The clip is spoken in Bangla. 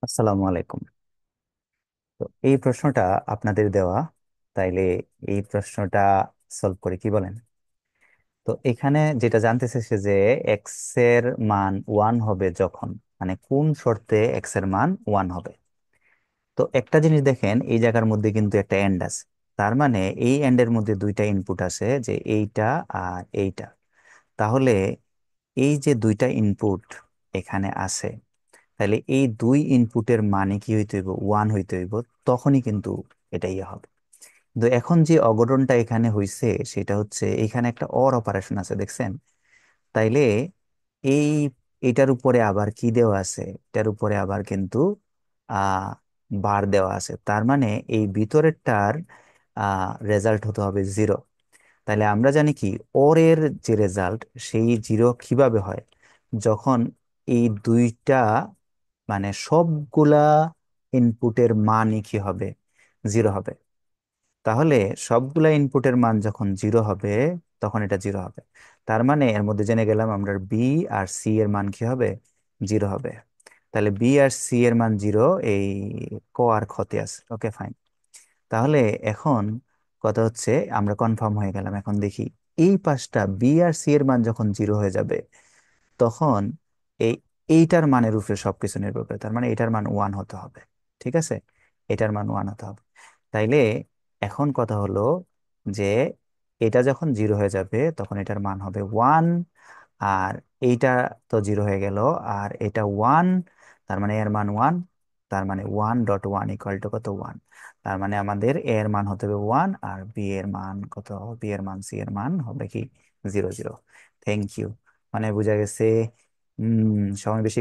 আসসালামু আলাইকুম। তো এই প্রশ্নটা আপনাদের দেওয়া, তাইলে এই প্রশ্নটা সলভ করে কি বলেন? তো এখানে যেটা জানতে চাইছে যে এক্স এর মান ওয়ান হবে যখন, মানে কোন শর্তে এক্স এর মান ওয়ান হবে। তো একটা জিনিস দেখেন, এই জায়গার মধ্যে কিন্তু একটা এন্ড আছে। তার মানে এই এন্ডের মধ্যে দুইটা ইনপুট আছে, যে এইটা আর এইটা। তাহলে এই যে দুইটা ইনপুট এখানে আছে, তাহলে এই দুই ইনপুটের মানে কি হইতে হইব? ওয়ান হইতে হইব। তখনই কিন্তু এটা ইয়ে হবে। কিন্তু এখন যে অঘটনটা এখানে হইছে সেটা হচ্ছে, এখানে একটা অর অপারেশন আছে, দেখছেন? তাইলে এই এটার উপরে আবার কি দেওয়া আছে? এটার উপরে আবার কিন্তু আহ বার দেওয়া আছে। তার মানে এই ভিতরেরটার রেজাল্ট হতে হবে জিরো। তাহলে আমরা জানি কি, ওর এর যে রেজাল্ট সেই জিরো কিভাবে হয়? যখন এই দুইটা, মানে সবগুলা ইনপুটের মানই কি হবে? জিরো হবে। তাহলে সবগুলা ইনপুটের মান যখন জিরো হবে, তখন এটা জিরো হবে। তার মানে এর মধ্যে জেনে গেলাম আমরা বি আর সি এর মান কি হবে? জিরো হবে। তাহলে বি আর সি এর মান জিরো, এই ক আর ক্ষতে আছে। ওকে, ফাইন। তাহলে এখন কথা হচ্ছে, আমরা কনফার্ম হয়ে গেলাম। এখন দেখি, এই পাঁচটা বি আর সি এর মান যখন জিরো হয়ে যাবে, তখন এই এইটার মানের উপরে সবকিছু নির্ভর করে। তার মানে এটার মান ওয়ান হতে হবে। ঠিক আছে, এটার মান ওয়ান হতে হবে। তাইলে এখন কথা হলো যে এটা যখন জিরো হয়ে যাবে তখন এটার মান হবে ওয়ান। আর এইটা তো জিরো হয়ে গেল, আর এটা ওয়ান, তার মানে এর মান ওয়ান। তার মানে one dot one equal to কত? ওয়ান। তার মানে আমাদের এ এর মান হতে হবে ওয়ান, আর বি এর মান কত? বি এর মান, সি এর মান হবে কি? Zero zero. Thank you. মানে বোঝা গেছে। সময় বেশি